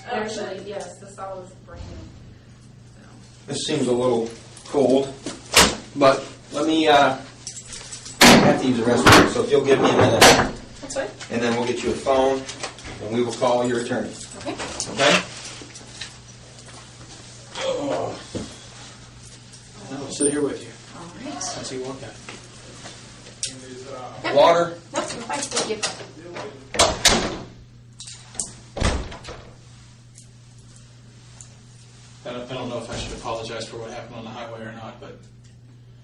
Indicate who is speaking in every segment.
Speaker 1: Actually, yes, the saw is brand new. So.
Speaker 2: This seems a little cold, but let me, I have to use the restroom, so if you'll give me a minute.
Speaker 1: That's right.
Speaker 2: And then we'll get you a phone, and we will call your attorney.
Speaker 1: Okay.
Speaker 2: Okay?
Speaker 3: Oh. I'll sit here with you.
Speaker 1: All right.
Speaker 3: As you walk out.
Speaker 1: Yep.
Speaker 2: Water?
Speaker 1: Nope, I'm fine. Thank you.
Speaker 3: I don't know if I should apologize for what happened on the highway or not, but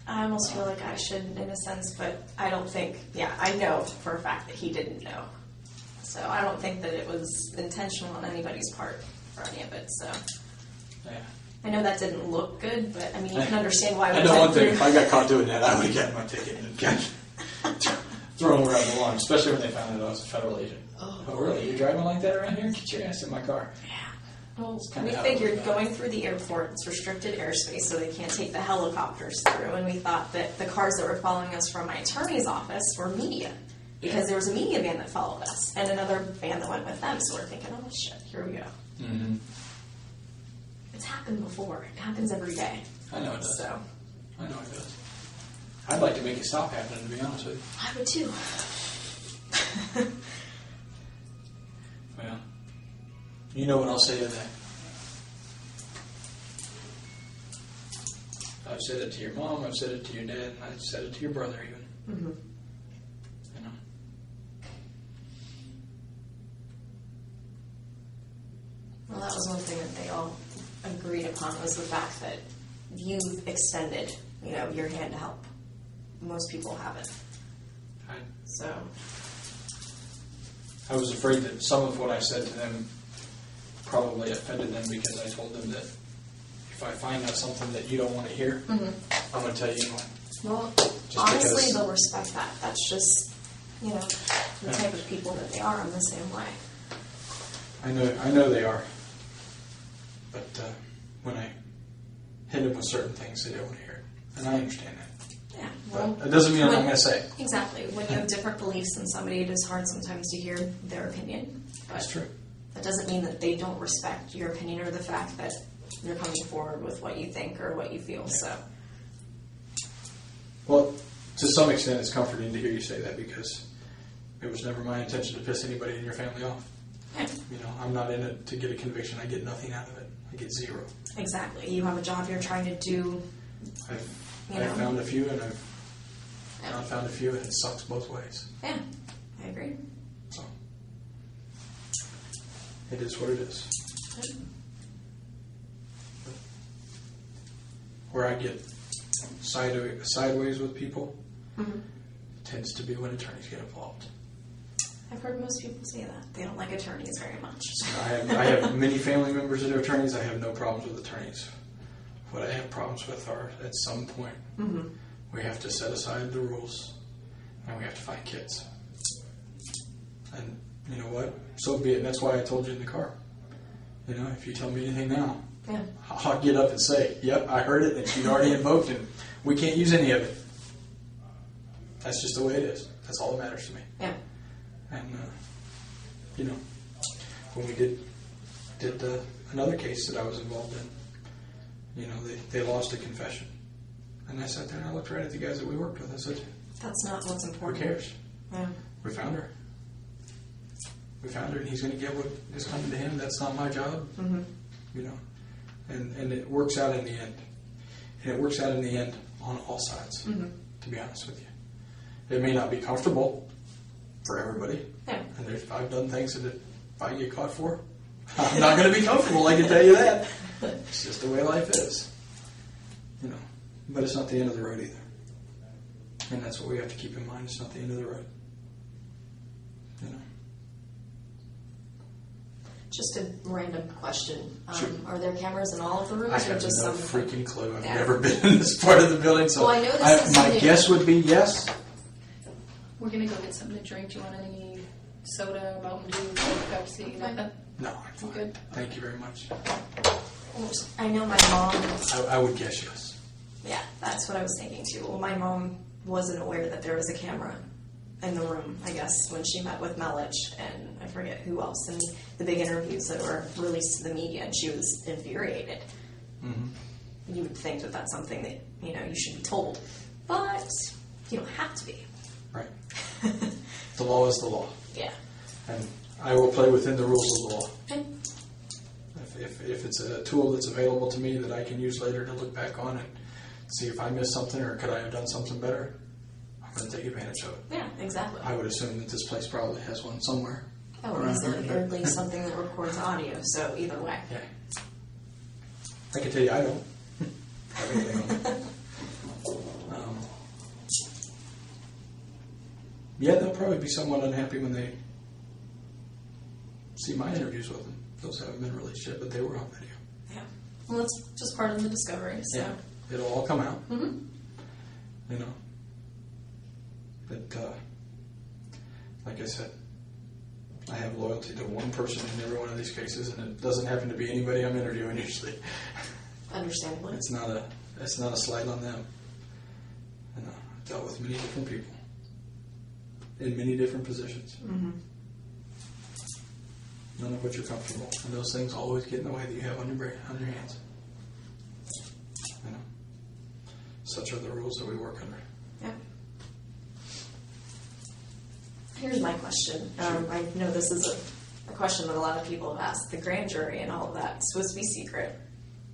Speaker 4: I almost feel like I should in a sense, but I don't think, I know for a fact that he didn't know. So I don't think that it was intentional on anybody's part for any of it, so.
Speaker 3: yeah.
Speaker 4: I know that didn't look good, but I mean, you can understand why
Speaker 3: I
Speaker 4: we
Speaker 3: know
Speaker 4: went
Speaker 3: one thing,
Speaker 4: through.
Speaker 3: if I got caught doing that, I would have gotten my ticket and got thrown around the lawn, especially when they found out I was a federal agent. Oh, really? You're driving like that around here? Get your ass in my car.
Speaker 4: Yeah. Well,
Speaker 3: kinda
Speaker 4: we
Speaker 3: how it
Speaker 4: figured
Speaker 3: was.
Speaker 4: going through the airport, it's restricted airspace, so they can't take the helicopters through. And we thought that the cars that were following us from my attorney's office were media, because there was a media van that followed us and another van that went with them. So we're thinking, oh shit, here we go.
Speaker 3: Mm-hmm.
Speaker 4: It's happened before. It happens every day.
Speaker 3: I know it does.
Speaker 4: So
Speaker 3: I know it does. I'd like to make it stop happening, to be honest with you.
Speaker 4: I would too.
Speaker 3: Well, you know what I'll say to that. I've said it to your mom, I've said it to your dad, and I've said it to your brother even.
Speaker 4: Mm-hmm.
Speaker 3: You know.
Speaker 4: Well, that was one thing that they all agreed upon, was the fact that you've extended, your hand to help. Most people haven't. So
Speaker 3: I was afraid that some of what I said to them probably offended them, because I told them that if I find out something that you don't want to hear, I'm going to tell you anyway.
Speaker 4: Well,
Speaker 3: Just
Speaker 4: honestly,
Speaker 3: because-
Speaker 4: they'll respect that. That's just, the type of people that they are. I'm the same way.
Speaker 3: I know they are. But when I hit them with certain things, they don't want to hear it. And I understand that.
Speaker 4: Yeah. Well,
Speaker 3: But it doesn't mean I'm not going to say it.
Speaker 4: Exactly. When you have different beliefs than somebody, it is hard sometimes to hear their opinion. But
Speaker 3: That's true.
Speaker 4: that doesn't mean that they don't respect your opinion or the fact that you're coming forward with what you think or what you feel. So,
Speaker 3: Well, to some extent, it's comforting to hear you say that, because it was never my intention to piss anybody in your family off.
Speaker 4: yeah,
Speaker 3: I'm not in it to get a conviction. I get nothing out of it. I get zero.
Speaker 4: exactly. You have a job you're trying to do.
Speaker 3: I've found a few, and I've not found a few, and it sucks both ways.
Speaker 4: Yeah, I agree.
Speaker 3: So it is what it is. Where I get sideways with people tends to be when attorneys get involved.
Speaker 4: I've heard most people say that. They don't like attorneys very much.
Speaker 3: I have many family members that are attorneys. I have no problems with attorneys. What I have problems with are, at some point, we have to set aside the rules, and we have to find kids. And you know what? So be it. And that's why I told you in the car. If you tell me anything now,
Speaker 4: Yeah.
Speaker 3: I'll get up and say, yep, I heard it, and she'd already invoked, and we can't use any of it. That's just the way it is. That's all that matters to me.
Speaker 4: Yeah.
Speaker 3: And, when we did another case that I was involved in, they lost a confession. And I sat there and I looked right at the guys that we worked with. I said,
Speaker 4: That's not what's
Speaker 3: who
Speaker 4: important.
Speaker 3: cares?
Speaker 4: Yeah.
Speaker 3: We found her. We found her, and he's going to get what is coming to him. That's not my job. And it works out in the end. And it works out in the end on all sides, to be honest with you. It may not be comfortable for everybody.
Speaker 4: Yeah.
Speaker 3: And I've done things that if I get caught for, I'm not going to be comfortable, I can tell you that. It's just the way life is. But it's not the end of the road either. And that's what we have to keep in mind. It's not the end of the road.
Speaker 4: Just a random question.
Speaker 3: Sure.
Speaker 4: Are there cameras in all of the rooms,
Speaker 3: I
Speaker 4: or
Speaker 3: have
Speaker 4: just
Speaker 3: no
Speaker 4: some?
Speaker 3: freaking clue. I've
Speaker 4: Yeah.
Speaker 3: never been in this part of the building, so
Speaker 4: Well, I know this is
Speaker 3: my
Speaker 4: new.
Speaker 3: guess would be yes.
Speaker 1: We're going to go get something to drink. Do you want any soda, Mountain Dew, Pepsi, nothing?
Speaker 3: No, I'm fine.
Speaker 1: Good.
Speaker 3: Thank you very much.
Speaker 4: I know my mom.
Speaker 3: I would guess yes.
Speaker 4: Yeah, that's what I was thinking too. Well, my mom wasn't aware that there was a camera in the room, I guess, when she met with Melich and I forget who else in the big interviews that were released to the media, and she was infuriated. You would think that that's something that, you should be told, but you don't have to be.
Speaker 3: Right. The law is the law.
Speaker 4: Yeah.
Speaker 3: And I will play within the rules of the law.
Speaker 4: Okay.
Speaker 3: If it's a tool that's available to me that I can use later to look back on and see if I missed something or could I have done something better, I'm going to take advantage of it.
Speaker 4: Yeah, exactly.
Speaker 3: I would assume that this place probably has one somewhere.
Speaker 4: Oh,
Speaker 3: around
Speaker 4: easily.
Speaker 3: here,
Speaker 4: Or at least something that records audio, so either way.
Speaker 3: Yeah. I can tell you I don't have anything on it. Yeah, they'll probably be somewhat unhappy when they see my interviews with them. Those haven't been released yet, but they were on video.
Speaker 4: Yeah. Well, it's just part of the discovery, so.
Speaker 3: Yeah. It'll all come out.
Speaker 4: Mm-hmm.
Speaker 3: But like I said, I have loyalty to one person in every one of these cases, and it doesn't happen to be anybody I'm interviewing usually.
Speaker 4: Understandably.
Speaker 3: It's not a slight on them. I've dealt with many different people in many different positions.
Speaker 4: Mm-hmm.
Speaker 3: None of which are comfortable, and those things always get in the way that you have on your hands. Such are the rules that we work under.
Speaker 4: Yeah. Here's my question. I know this is a question that a lot of people have asked. The grand jury and all of that is supposed to be secret,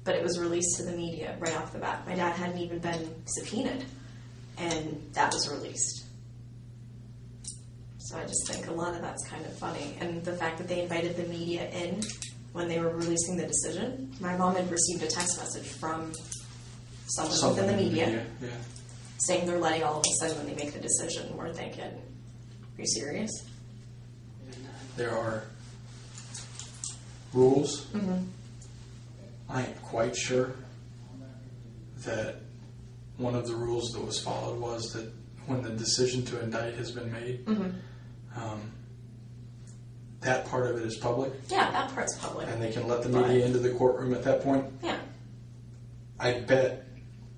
Speaker 4: but it was released to the media right off the bat. My dad hadn't even been subpoenaed, and that was released. So I just think a lot of that's kind of funny. And the fact that they invited the media in when they were releasing the decision. My mom had received a text message from someone within the media
Speaker 3: Yeah.
Speaker 4: saying they're letting all of us in when they make the decision. We're thinking, are you serious?
Speaker 3: There are rules.
Speaker 4: Mm-hmm.
Speaker 3: I am quite sure that one of the rules that was followed was that when the decision to indict has been made, that part of it is public.
Speaker 4: Yeah, that part's public.
Speaker 3: And they can let the media into the courtroom at that point.
Speaker 4: Yeah.
Speaker 3: I bet,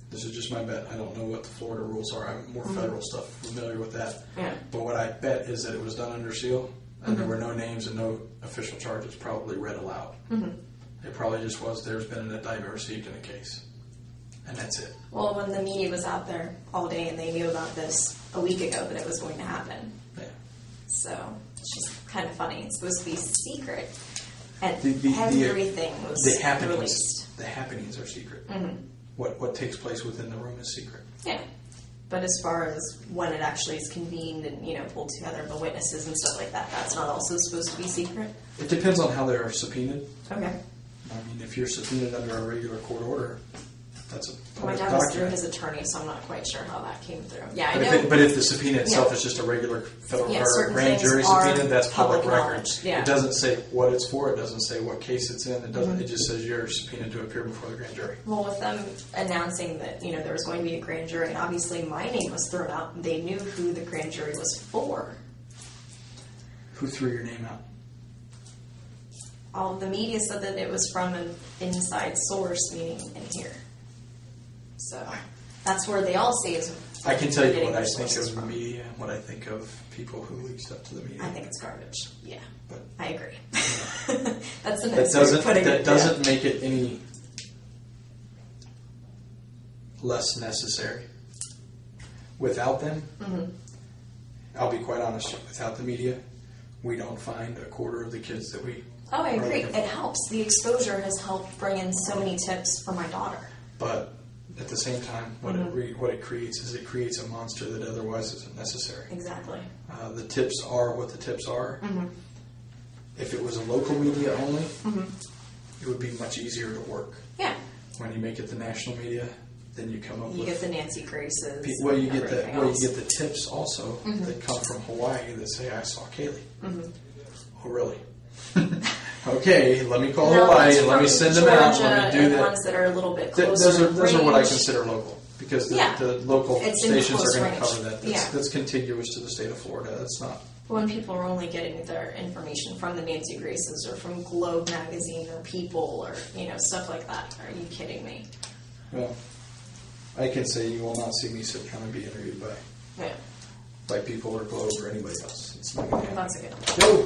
Speaker 3: this is just my bet, I don't know what the Florida rules are, I'm more federal stuff, familiar with that.
Speaker 4: Yeah.
Speaker 3: But what I bet is that it was done under seal, and there were no names and no official charges probably read aloud. It probably just was, there's been an indictment received in a case. And that's it.
Speaker 4: Well, when the media was out there all day and they knew about this a week ago that it was going to happen.
Speaker 3: Yeah.
Speaker 4: So it's just kind of funny. It's supposed to be secret. And
Speaker 3: The
Speaker 4: everything was released.
Speaker 3: The happenings are secret.
Speaker 4: Mm-hmm.
Speaker 3: What takes place within the room is secret.
Speaker 4: Yeah. But as far as when it actually is convened and, pulled together the witnesses and stuff like that, that's not also supposed to be secret?
Speaker 3: It depends on how they're subpoenaed.
Speaker 4: Okay.
Speaker 3: I mean, if you're subpoenaed under a regular court order, that's a
Speaker 4: My
Speaker 3: public
Speaker 4: dad was through
Speaker 3: document.
Speaker 4: his attorney, so I'm not quite sure how that came through. Yeah, I
Speaker 3: But
Speaker 4: know.
Speaker 3: but if the subpoena itself
Speaker 4: Yeah.
Speaker 3: is just a regular federal
Speaker 4: Yeah,
Speaker 3: or
Speaker 4: certain
Speaker 3: grand
Speaker 4: things
Speaker 3: jury
Speaker 4: are
Speaker 3: subpoena, that's public
Speaker 4: public
Speaker 3: record.
Speaker 4: knowledge, yeah.
Speaker 3: It doesn't say what it's for. It doesn't say what case it's in. It doesn't. It just says you're subpoenaed to appear before the grand jury.
Speaker 4: Well, with them announcing that, there was going to be a grand jury, and obviously my name was thrown out, they knew who the grand jury was for.
Speaker 3: Who threw your name out?
Speaker 4: All of the media said that it was from an inside source, meaning in here. So that's where they all say is.
Speaker 3: I can tell you
Speaker 4: getting
Speaker 3: what I
Speaker 4: their
Speaker 3: think
Speaker 4: sources
Speaker 3: of
Speaker 4: from.
Speaker 3: media and what I think of people who leak stuff to the media.
Speaker 4: I think it's garbage. Yeah,
Speaker 3: But
Speaker 4: I agree. That's the
Speaker 3: that
Speaker 4: nice way of
Speaker 3: doesn't
Speaker 4: putting it.
Speaker 3: doesn't make it any less necessary. Without them, I'll be quite honest. Without the media, we don't find a quarter of the kids that we.
Speaker 4: Oh, I
Speaker 3: are
Speaker 4: agree.
Speaker 3: looking
Speaker 4: It
Speaker 3: for.
Speaker 4: helps. The exposure has helped bring in so many tips for my daughter.
Speaker 3: But at the same time, what it creates is it creates a monster that otherwise isn't necessary.
Speaker 4: Exactly.
Speaker 3: The tips are what the tips are. If it was a local media only, it would be much easier to work.
Speaker 4: Yeah.
Speaker 3: When you make it the national media, then you come up
Speaker 4: You
Speaker 3: with
Speaker 4: get the Nancy Graces.
Speaker 3: well, you
Speaker 4: and
Speaker 3: get the
Speaker 4: everything
Speaker 3: well,
Speaker 4: else.
Speaker 3: you get the tips also that come from Hawaii that say I saw Kaylee. Oh, really? Okay, let me call
Speaker 4: Now,
Speaker 3: Hawaii
Speaker 4: ones
Speaker 3: and let me
Speaker 4: from
Speaker 3: send them out.
Speaker 4: Georgia
Speaker 3: Let me do
Speaker 4: and
Speaker 3: that.
Speaker 4: ones that are a little bit closer
Speaker 3: Those are what I
Speaker 4: range.
Speaker 3: consider local because the,
Speaker 4: Yeah.
Speaker 3: the local
Speaker 4: It's in
Speaker 3: stations
Speaker 4: close
Speaker 3: are going to
Speaker 4: range.
Speaker 3: cover that.
Speaker 4: Yeah.
Speaker 3: That's contiguous to the state of Florida. That's not.
Speaker 4: When people are only getting their information from the Nancy Graces or from Globe magazine or People or stuff like that. Are you kidding me?
Speaker 3: Well, I can say you will not see me sit down and be interviewed by
Speaker 4: Yeah.
Speaker 3: like people or Globe or anybody else. It's not gonna happen.
Speaker 4: That's a good one.
Speaker 2: No.